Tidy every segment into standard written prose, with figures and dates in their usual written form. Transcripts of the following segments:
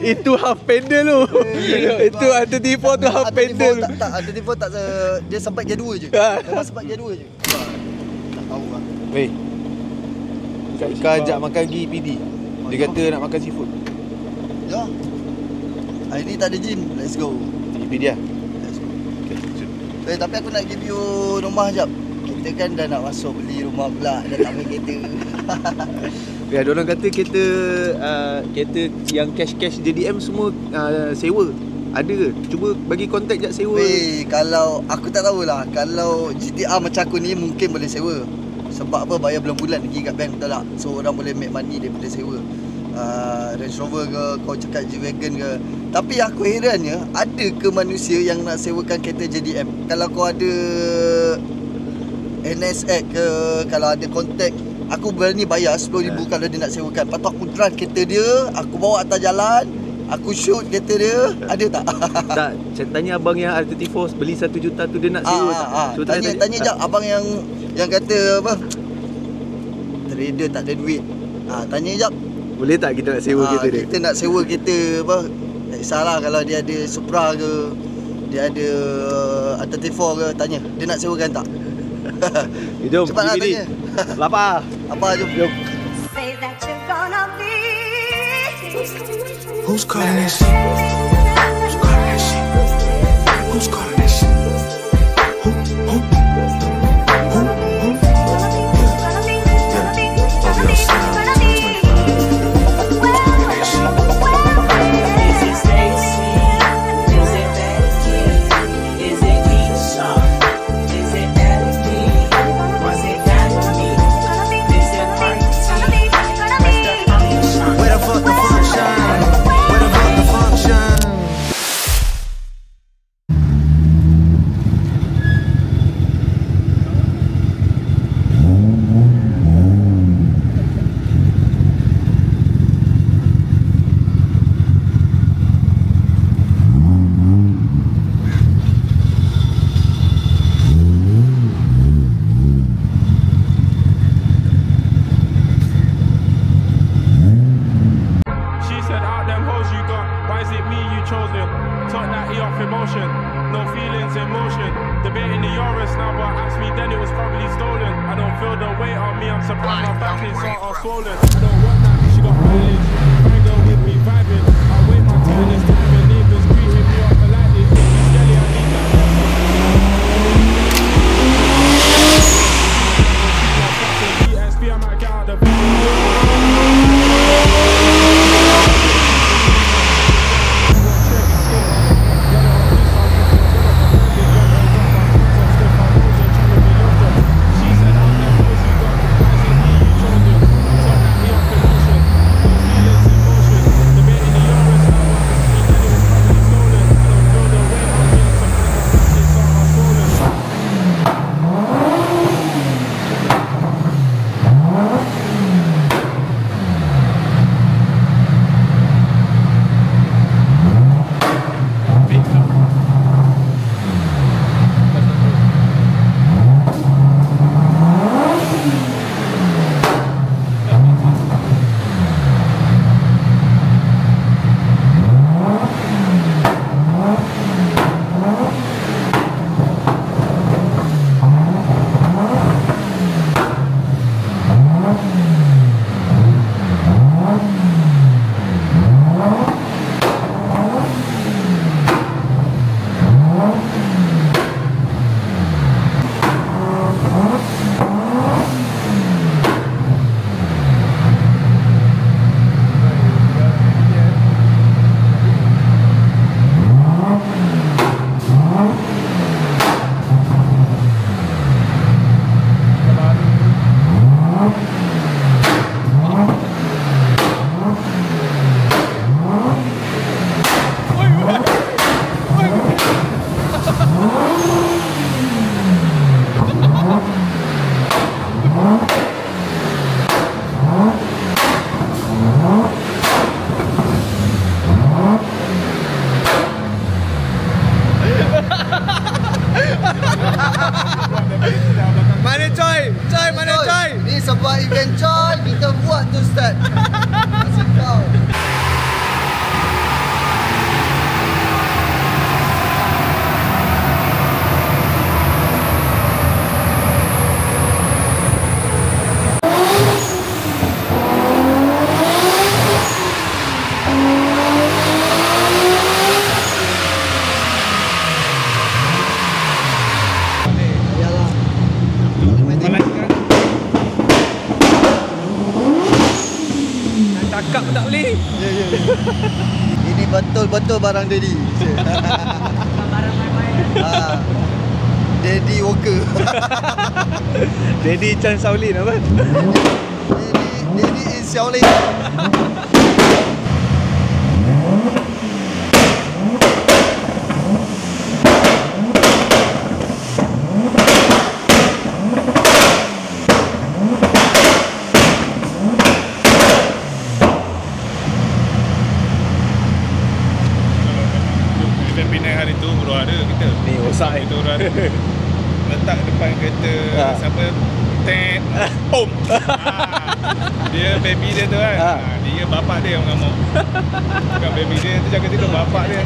Itu half pedal tu. Itu R34 tu half pedal. Tak, R34 tak, dia sampai gear 2 je. Memang sampai gear 2 je. Tak tahu lah. Weh, kau ajak makan pergi PD. Dia kata nak makan seafood. Ya. Hari ni tak ada gym. Let's go. Pergi PD lah. Let's go. Okay, Tapi aku nak give you rumah jap. Kita kan dah nak masuk beli rumah pula. Dah tak main kereta. Ya, diorang kata kereta yang cash JDM semua sewa. Ada ke? Cuba bagi kontak jap sewa. Kalau aku tak tahulah. Kalau GTR macam aku ni mungkin boleh sewa. Sebab apa, bayar bulan-bulan lagi kat bank, betul tak? So orang boleh make money daripada sewa. Range Rover ke, kau cakap G-Wagon ke. Tapi aku herannya, ada ke manusia yang nak sewakan kereta JDM? Kalau kau ada NSX ke, kalau ada kontak, aku berani bayar RM10,000 kalau dia nak sewakan. Lepas tu aku drive kereta dia, aku bawa atas jalan, aku shoot kereta dia. Ada tak? Tak, saya tanya abang yang R34 beli 1 juta tu dia nak sewa tak? So, tanya jap abang yang kata apa, trader tak ada duit. Tanya jap, boleh tak kita nak sewa kereta dia? Kita nak sewa kereta apa, tak kisahlah kalau dia ada Supra ke, dia ada R34 ke, tanya dia nak sewakan tak? Jom, cepatlah tanya. Lapar. Apa, jom. Who's calling that shit? Who's calling that shit? Who's calling that shit? Who? Who? betul-betul barang Daddy. Barang main-main. Daddy Walker. Daddy Chan Shaolin apa? Daddy is Shaolin. Event Penang hari tu baru ada kita. Ni osak Itu baru ada. Letak depan kereta siapa? Tet. Pom. Dia baby dia tu kan. Dia bapak dia yang mengamuk. Bukan baby dia tu jaga tidur bapak dia.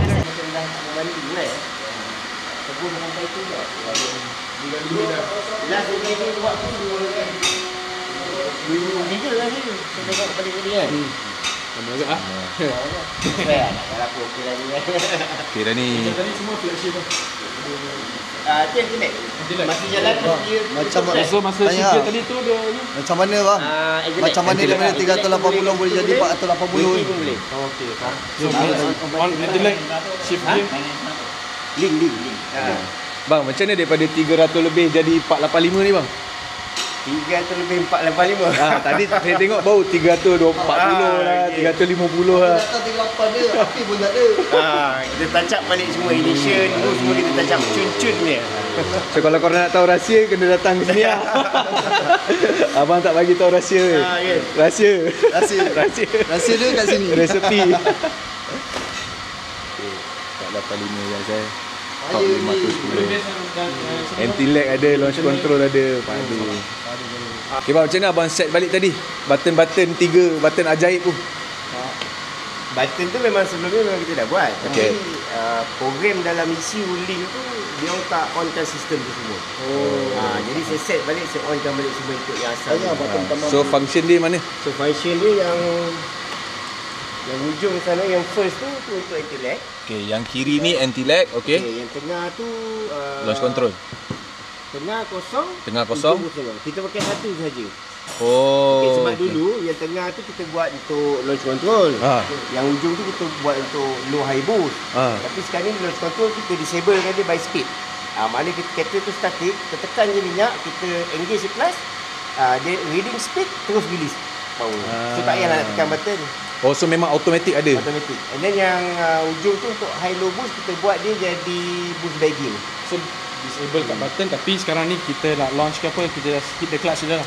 Sebelum sampai tu je. Last ni buat tu 2 lah ni. Saya tengok balik tadi kan. Sama agak ah. Fair lah. Kalau aku okey lah ni. Okey dah ni. Tadi semua flagship lah. Tu yang connect. Masih jalan dia. Macam So masa tanya CJ tadi tu dia ni. macam mana bang? Macam mana daripada 380 boleh jadi 480 pun boleh. Okey, faham. So on intellect shift gear. Link. Bang, macam mana daripada 300 lebih jadi 485 ni bang? 300 lebih 485. Tadi saya tengok baru 340 lah, 350 lah. Datang 38 dia, api pun tak ada. Kita touch up balik semua ignition, semua kita touch up cun-cun dia. So kalau korang nak tahu rahsia, kena datang ke sini lah. Abang tak bagi tahu rahsia. Okay. Rahsia. Rahsia dia kat sini. Resepi. Tak 85 ya saya. Top 510. Anti-lag ada, launch control ada, padu. Okay bang, macam mana abang set balik tadi? Button-button 3, button ajaib tu. Button tu memang sebelumnya memang kita dah buat. Okay. Tapi program dalam ECU link tu dia orang tak onkan sistem tu semua. Jadi saya set balik, saya onkan balik semua ikut yang asal. So function dia mana? So function dia yang ujung sana, yang first tu untuk anti-lag. Okay, yang kiri ni anti-lag, okay. Yang tengah tu Launch control. Tengah kosong. kosong. Kita pakai satu saja. Oh. Okay, sebab dulu yang tengah tu kita buat untuk launch control. Yang ujung tu kita buat untuk low high boost. Tapi sekarang ni launch control kita disable kan dia by speed. Maknanya kereta tu static, kita tekan je minyak, kita engage the clutch, dia reading speed terus release power. So tak payahlah nak tekan button. Oh, so memang automatic ada? Automatic. And then yang ujung tu untuk high low boost kita buat dia jadi boost bagging. So disable kat button, tapi sekarang ni kita nak launch ke apa, kita just hit the clutch je lah.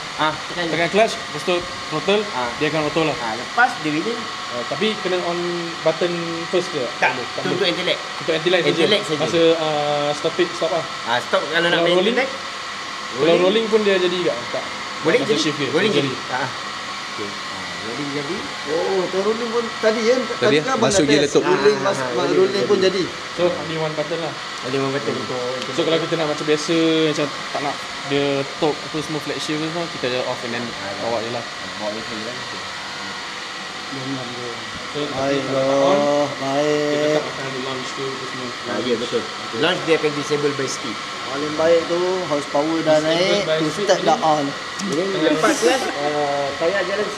Tekan clutch, lepas tu throttle, dia akan auto lah. Lepas dia reading. Tapi kena on button first ke? Tak, tu untuk anti-lag. Untuk anti-lag saja. Masa stop lah. Stop kalau nak main rolling. Kalau rolling pun dia jadi ke? Tak. Boleh Masa jadi. shift dia. Rolling jadi. Rolling jadi. Oh, rolling pun tadi kan? Tadi kan masuk gear letup. Rolling pun jadi. So only one button lah. Ada one button untuk So kalau kita nak macam biasa, macam tak nak dia top apa semua flat shift tu, kita just off and then bawa je lah. bawa je lah. So Baik. kita tak akan launch tu semua. Ya betul. Launch dia akan disable by speed. Paling baik tu horsepower dah naik, tu start dah on. Jadi lepas clutch, tayar jalan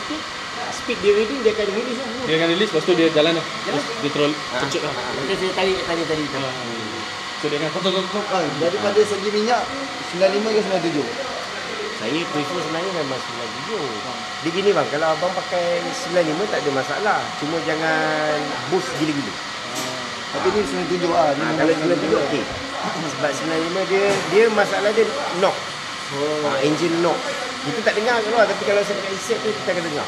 speed dia reading, dia akan release lah. Dia akan release, lepas tu dia jalan lah. Terus dia troll kencet lah. Macam saya tarik tadi. So dia akan kotok-kotok. Daripada segi minyak 95 ke 97? Saya prefer sebenarnya memang 97. Dia gini bang, kalau abang pakai 95 tak ada masalah. Cuma jangan boost gila-gila. Tapi ni 97 ah. Kalau 97 okey. Sebab 95 dia masalah dia knock. Engine knock. Kita tak dengar kat luar, tapi kalau saya pakai set tu kita akan dengar.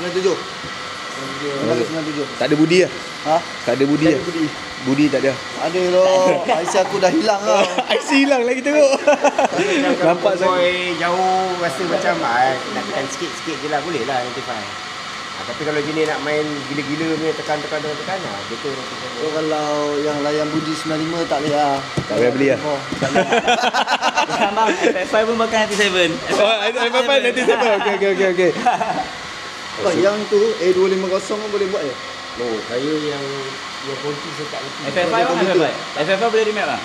97. 97. Tak ada budi lah? Ha? Tak ada budi lah? Budi tak ada? Ada loh. IC aku dah hilang tau. IC hilang lagi tengok. Nampak boy jauh rasa macam nak tekan sikit-sikit je lah, boleh lah notify. Tapi kalau jenis nak main gila-gila punya tekan betul notify. So kalau yang layan budi 95 tak boleh lah. Tak payah beli lah? Bang, FF5 pun pakai 97. FF5 97. Okay. Yang tu A250 pun boleh buat je? Oh, saya yang kunci saya tak ngerti. FF5 bang, FF5 boleh remap bang?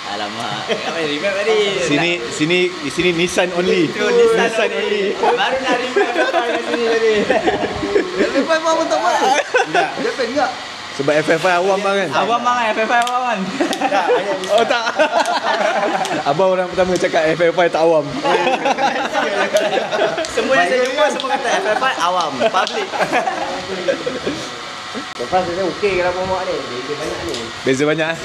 Alamak, tak boleh remap tadi. Sini Nissan only. Nissan only. Baru nak remap FF5 kat sini tadi. FF5 pun tak buat? Enggak. Japan enggak? Sebab FFI awam lah kan? Abang bang FFI awam kan? Oh tak. Abang orang pertama cakap FFI tak awam. Semua yang saya jumpa semua kata FFI awam, public. Lepas tu okey kalau bawa ni. Dia banyak ni. Beza banyak eh?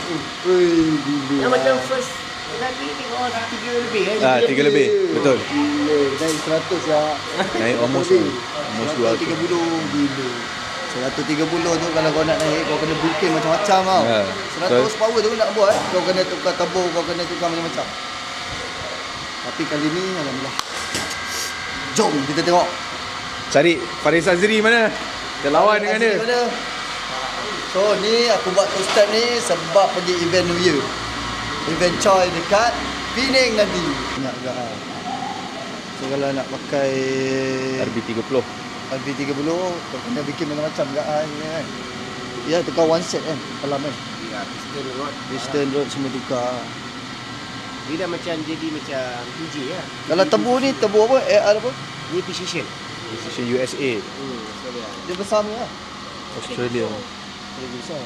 Yang macam first lagi tengok 3 lebih kan. 3 lebih. Betul. Gila, naik 100 lah. Naik almost 200. 130 gila. 130 tu kalau kau nak naik kau kena booking macam-macam tau. 100 power tu nak buat kau kena tukar tabur, kau kena tukar macam-macam. Tapi kali ni alhamdulillah. Jom kita tengok. Cari Faris Azri mana? Kita lawan dengan dia. So ni aku buat two step ni sebab pergi event New Year. Event Choi dekat Penang nanti. Banyak juga lah. So kalau nak pakai RB30 kau kena bikin macam-macam juga kan. Ya tukar one set kan dalam kan. Ya, Piston rod semua tukar. Dia dah macam jadi macam PJ lah. Kalau tebur ni tebur apa? AR apa? Ni precision. Precision USA. Dia besar ni lah. Australia. Dia besar.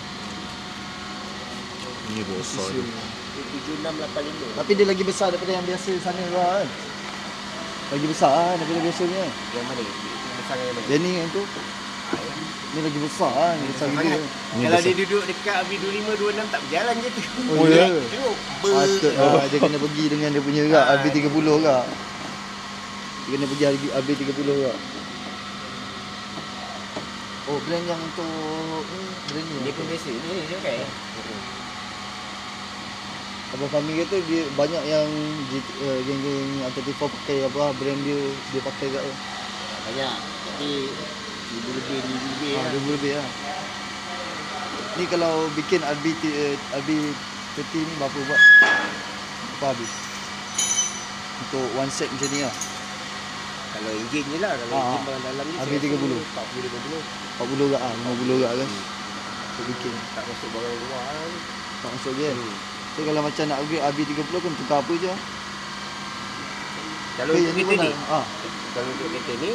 Ni besar. Dia 7685. Tapi dia lagi besar daripada yang biasa sana lah kan. Lagi besar lah daripada biasanya. Yang mana? Besar yang mana? Dia ni yang tu. Ni lagi besar lah. Ni besar gila. Kalau dia duduk dekat RB25, 26 tak berjalan je tu. Oh ya? Tengok. Patut lah. Dia kena pergi dengan dia punya juga. RB30 juga. Dia kena pergi RB30 juga. Oh brand yang untuk brand ni. Dia pun biasa. Ni je kan? Abang Fahmi kata dia banyak yang geng-geng R34 pakai apa brand dia pakai kat tu. Banyak. Tapi 1000 lebih lah. 2000 lebih lah. Ni kalau bikin RB30 ni berapa buat? Berapa habis? Untuk one set macam ni lah. Kalau engine je lah. Kalau engine barang dalam ni RB30 40 kat 50 kat kan. Untuk bikin tak masuk barang luar. tak masuk je kan. So kalau macam nak upgrade RB30 kan tukar apa je? Kalau untuk kereta ni, kalau untuk kereta ni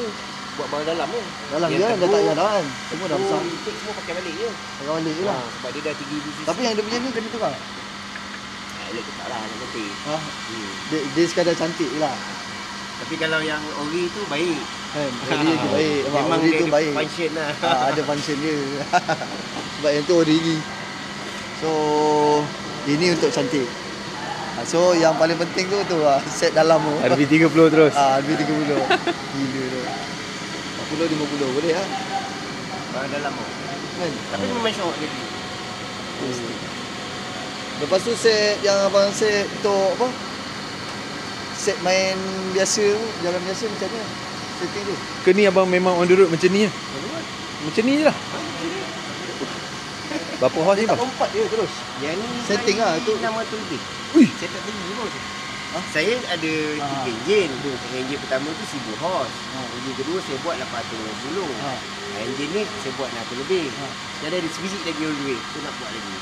buat barang dalam je. Dalam je kan, dah tak payah dah kan. Semua dah besar. Semua pakai balik je. Pakai balik je lah. Sebab dia dah 3000 cc. Tapi yang dia punya ni kena tukar. Elok tak lah nak ganti. Dia sekadar cantik je lah. Tapi kalau yang ori tu baik. Kan, ori tu baik. Memang ori dia tu ada baik. function lah. Ada function dia. Sebab yang tu ori ni. So ini untuk cantik. So yang paling penting tu set dalam tu. RB30 terus. RB30. Gila tu. 40 50 boleh ah. Barang dalam tu. Kan? Tapi memang syok dia. Lepas tu set yang abang set untuk apa? Set main biasa, jalan biasa macam mana? Setting tu. Ke ni abang memang on the road macam ni lah. Macam ni je lah. Berapa horse ni bang? Lompat dia terus. Yang ni Setting lah, tu. 600 lebih. Ui. Saya tak tinggi pun. Saya ada 3 enjin. Enjin pertama tu 1000 horse. Enjin kedua saya buat 850. Enjin ni saya buat 600 lebih. Jadi ada sebiji lagi all the way. Tu nak buat lagi.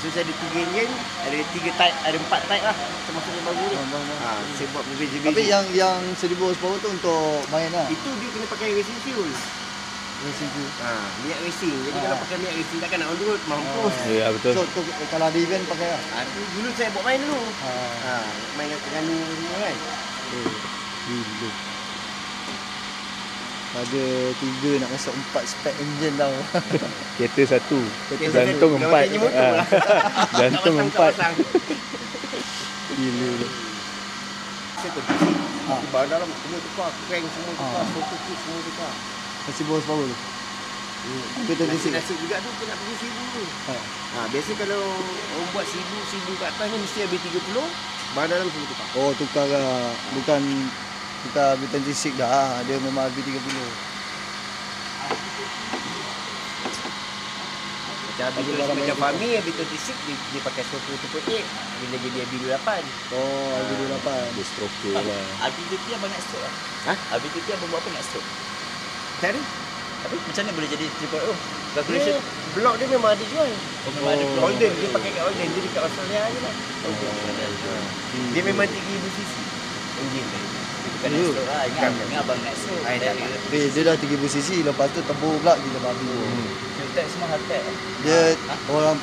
So saya ada 3 enjin, ada 3 type, ada 4 type lah. Termasuk yang baru ni. Saya buat berbeza-beza. Tapi yang 1000 horsepower tu untuk main lah. itu dia kena pakai racing fuel. Racing tu. Minyak racing. Jadi kalau pakai minyak racing takkan nak on the road mampus. Ya betul. So tu, kalau ada event pakai lah. Tu dulu saya buat main dulu. Main kat Terengganu semua kan. Gila. Ada 3 nak masuk 4 spek enjin tau. Kereta 1. Jantung 4. Macam motor lah. Jantung 4. Gila. Saya terpisik. Barang dalam semua tukar. Crank semua tukar. Photo kit semua tukar. Masih horsepower tu. Nasib juga tu kena pergi 1000 tu. Biasa kalau orang buat 1000 kat atas ni mesti habis 30. Barang dalam semua tukar. Oh tukar lah. Bukan tukar RB26 dah. Dia memang RB30. Macam Fahmi RB26 dia pakai stroke 2.8. Bila jadi RB28. Oh RB28. Dia stroke lah. RB30 abang nak stroke lah. RB30 abang buat apa nak stroke? Tak ada. Tapi macam mana boleh jadi 3.0? Calculation Blok dia memang ada jual. memang ada blok. Holden dia pakai kat Holden. Dia dekat Australia je lah. Dia memang 3000 cc. Enjin dia. Bukan nak stroke lah. Ingat abang nak stroke. Tak ada. Dia dah 3000cc. Lepas tu tebur pula gila babi. Haltech semua Haltech. Dia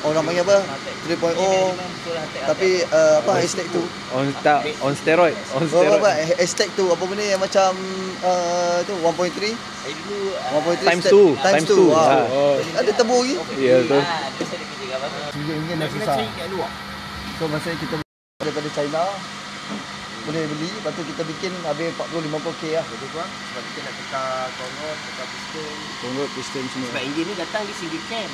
orang panggil apa? 3.0. Tapi apa hashtag tu? On steroid. Apa hashtag tu apa benda yang macam tu 1.3 Dulu 1.3 Times 2. times 2. Ada tebu lagi. Ya betul. dia saya kerja kat apa? RM7 dah susah. So masa kita daripada China boleh beli, lepas tu kita bikin habis 40-50k lah. Lebih kurang sebab kita nak tukar konrod, tukar piston. Konrod, piston semua. Sebab enjin ni datang dia single cam.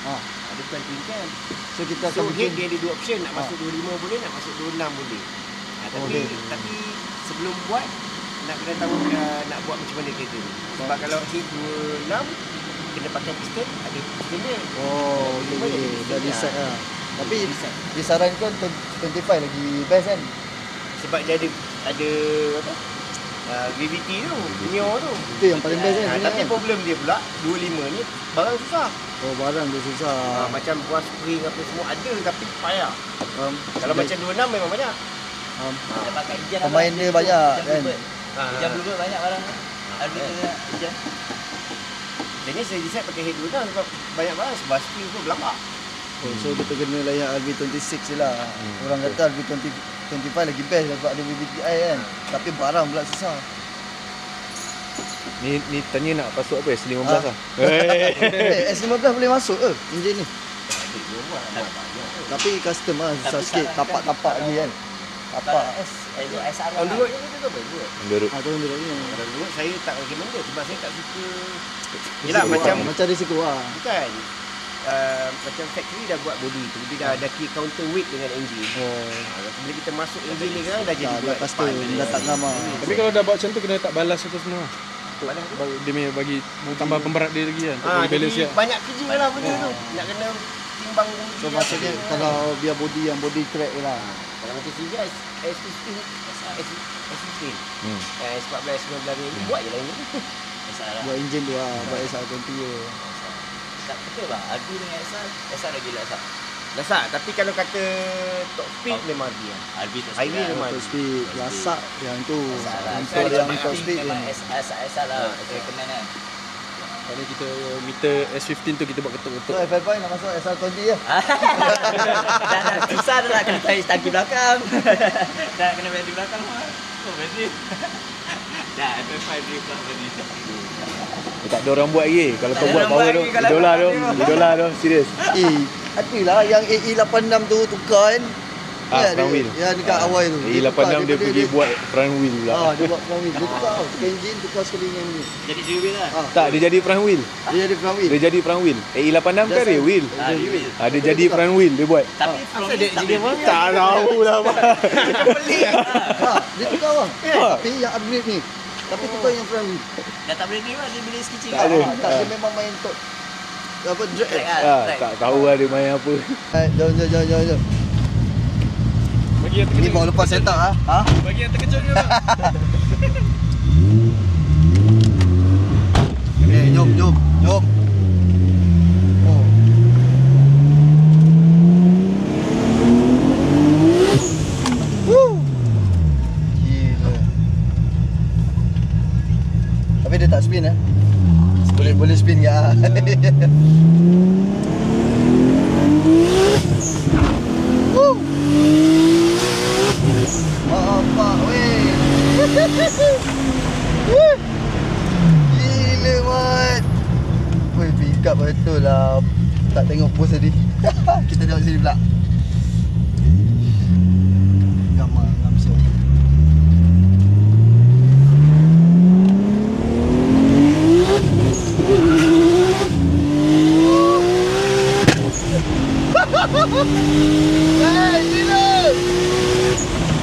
Ha. Ada bukan twin cam. So kita So akan head bikin dia ada dua option, nak masuk 25 boleh, nak masuk 26 boleh. Tapi sebelum buat nak kena tahu nak buat macam mana kereta ni. Sebab kalau head 26 kena pakai piston, ada piston dia. Oh, okey. Dah decide lah. Tapi disarankan 25 lagi best kan? Sebab dia ada apa? VVT tu, Neo tu. Itu yang paling best kan? Tapi problem dia pula 25 ni barang susah. Oh, barang dia susah. Macam buat spring apa semua ada tapi payah. Kalau macam 26 memang banyak. Pemain dia banyak kan? Jam Bluebird banyak barang. Ada jam. Jadi saya decide pakai head 26 sebab banyak barang sebab spring tu berlambak. Oh, so kita kena layan RB26 je lah. Orang kata RB25 lagi best sebab ada VVTi kan. Tapi barang pula susah. Ni tanya nak pasuk apa S15 lah. S15 boleh masuk ke enjin ni? Tapi custom lah, susah sikit. Tapak-tapak lagi kan. Tapak. SR On the road ni tu apa? On the road. Tu on the road ni. On the road saya tak recommend sebab saya tak suka. Yelah macam risiko lah. Bukan. Macam factory dah buat body tu, dia dah ada key counterweight dengan engine. Bila kita masuk engine ni kan dah jadi buat custom, dah tak ngam lah. Tapi kalau dah buat macam tu kena letak balas apa semua. Dia punya bagi tambah pemberat dia lagi kan. Untuk balance dia. Banyak kerja lah benda tu. Nak kena timbang. So maksudnya kalau biar body yang body track je lah. Kalau macam CVR S15 S14 S19 ni buat je lah ini. Buat enjin tu lah, buat SR20 je. Tak betul bang, Albi dengan SR lagi lasak. Lasak, tapi kalau kata top speed memang Albi lah. Albi top Highway speed. memang Top speed, lasak yang tu. Untuk yang top speed memang ni. SR lah, recommend kan. Kalau kita meter S15 tu kita buat ketuk-ketuk. So FFI nak masuk SR20 je. Dah susah dah nak kena tarik tangki belakang. Dah kena beli belakang mah. Oh besi. Dah FF5 dia pula beli. Tak ada orang buat lagi. Kalau kau buat power tu, idola tu, serius. Adalah yang AE86 tu tukar kan. Front wheel. Ya dekat awal tu. AE86 dia pergi buat front wheel pula. Dia buat front wheel. Dia tukar tukar enjin, tukar sekeliling yang ni. Jadi rear wheel lah. Tak, dia jadi front wheel. Dia jadi front wheel. Dia jadi front wheel. AE86 kan rear wheel. Rear wheel. Dia jadi front wheel dia buat. Tapi front wheel tak boleh. Tak tahu lah bang. Dia tukar bang. Tapi yang upgrade ni. Tapi tukar yang front wheel. Dah tak boleh ni lah, dia boleh skicing. Tak ada. Tak, dia memang main top. Apa drag. Tak tahu lah dia main apa. Jom. Bagi yang Ni terkejut. baru lepas setup ah. Ha? Bagi yang terkejut je bang. Jom. Oh. Woo. Gila. Tapi dia tak spin boleh spin ke? Woo. Apa weh. Gila mat. Weh pick up betul lah. Tak tengok pos tadi. Kita tengok sini pula. Ngam siap. Hey, gila.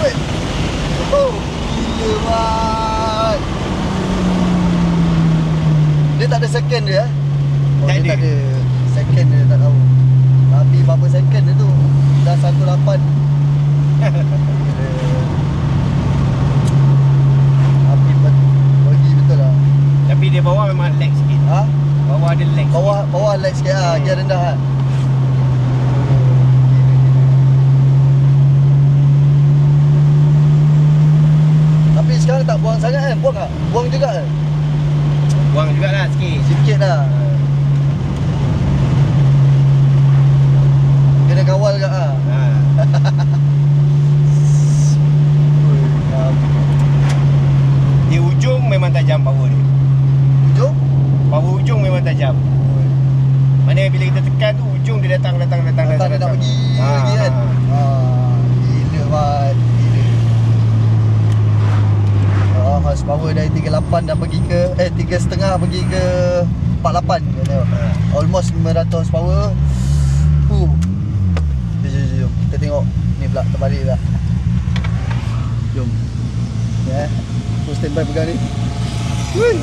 Weh. Gila mat. Dia tak ada second dia. Tak Dia ada. tak ada second dia, tak tahu. Tapi berapa second dia tu? Dah 18. Api bagi betul lah. Tapi dia bawah memang lag sikit. Ha? Bawah ada lag. Bawah lag sikit lah, gear rendah kan. Tapi sekarang tak buang sangat kan? Buang tak? Buang juga kan? Buang jugalah sikit. Sikit lah. datang. Dia nak pergi lagi kan. Gila Mat, gila. Horsepower dari 38 dah pergi ke 3.5 pergi ke 48 kata. Almost 500 horsepower. Jom. Kita tengok ni pula terbalik pula. Jom. Ya. Aku standby pegang ni. Wih.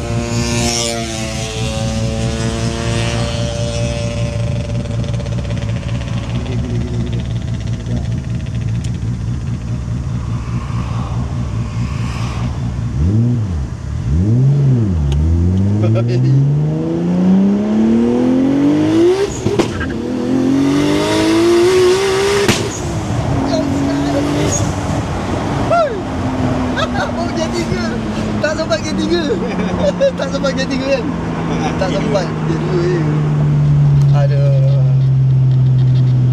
Tak sampai G3 kan? Tak sampai G2 je. Aduh.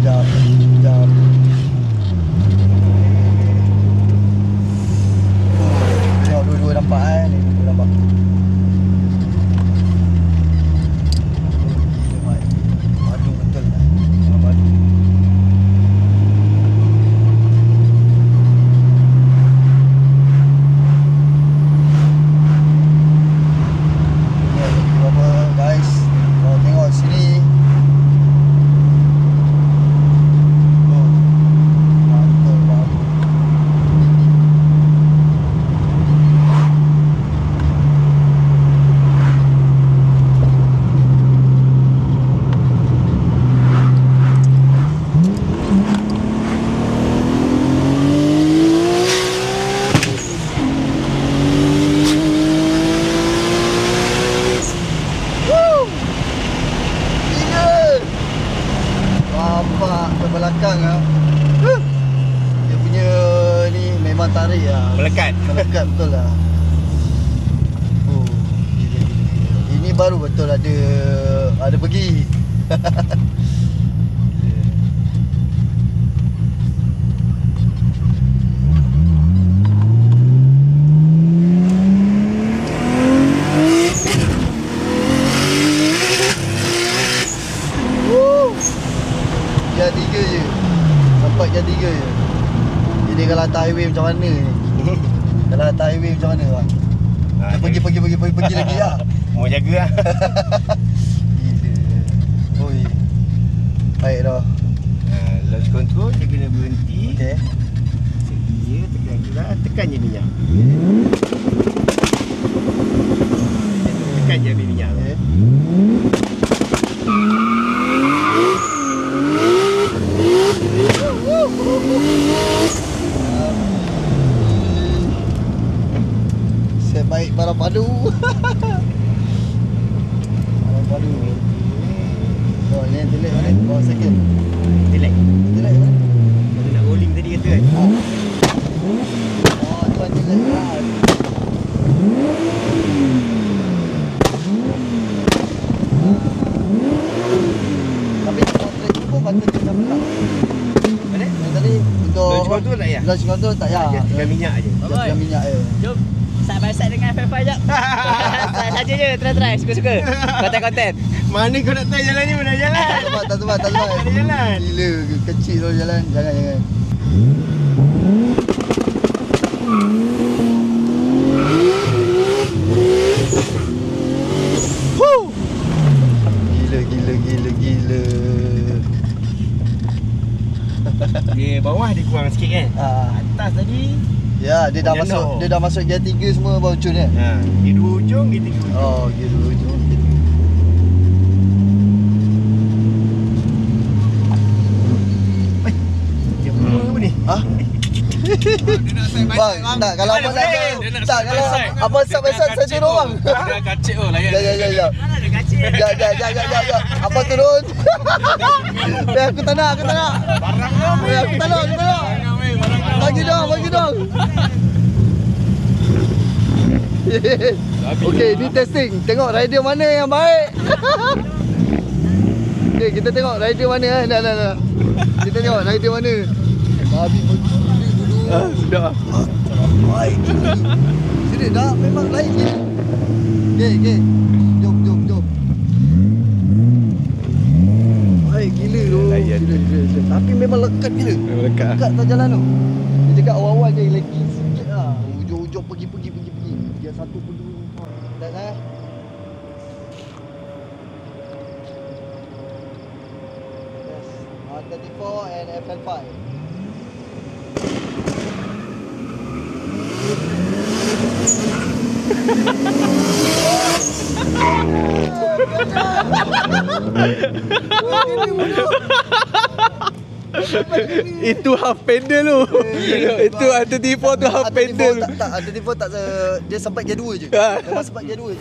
Jam. Tengok dua-dua nampak ni. Dua nampak. Madu betul lah. Madu. Guys, kalau tengok sini. Mantap banget. Bapak ke belakang dia punya ni memang tarik lah. Melekat betul lah. Gila. Ini baru betul ada pergi. Jam 3 je. Sampai jam 3 je. Jadi kalau atas highway macam mana ni? Kalau atas highway macam mana bang? Pergi lagi lah. Mau jaga lah. Gila. Oi. Baik dah. Launch control dia kena berhenti. Okey. Sedia tekan gelas, tekan je minyak. Tekan je minyak. Okay. Sebaik barang padu. Barang padu. Oh, ni telek mana? Bawa second. Telek mana? Kita nak rolling tadi kata kan. Oh, tuan telek kan. Tapi kalau telek ni pun patut dia belah. Mana? Yang tadi untuk Launch control tak payah? Launch control tak payah. Dia tekan minyak je. Tekan minyak je. Jom side by side dengan FF5 jap. Saja je, try suka-suka. Konten-konten. Mana kau nak tahu jalan ni mana jalan? Tak sebab. Tak ada jalan. Gila, kecil tu jalan. Jangan. Gila. Dia bawah dia kurang sikit kan? Atas tadi. Ya, dia dah masuk gear 3 semua baru cun kan? Dia dua ujung, dia tiga ujung. Oh, gear 2 ujung. Dia apa ni? Bang, tak kalau abang kalau abang side saya turun bang. Dia kacik tu layan. Ya. Mana ada kacik? Ya. Abang turun. Aku tak nak. Barang kau. Aku tak nak. Bagi dong. Okey, ni testing. Tengok rider mana yang baik. Okey, kita tengok rider mana Dah. Kita tengok rider mana. Babi dulu. Sudah. Baik. Sini dah memang lain je. Okey. Jom. Baik gila tu. layan. Tapi memang lekat gila. Memang lekat. Lekat tak jalan tu. Dia cakap awal-awal je lagi sikit lah. Hujung-hujung pergi. Dia satu pun dulu. Dah dah. Yes. 34 and FL5. Itu half pedal tu. Itu R34 tu half pedal. Tak, R34 tak dia sempat gear 2 je. Memang sempat gear 2 je.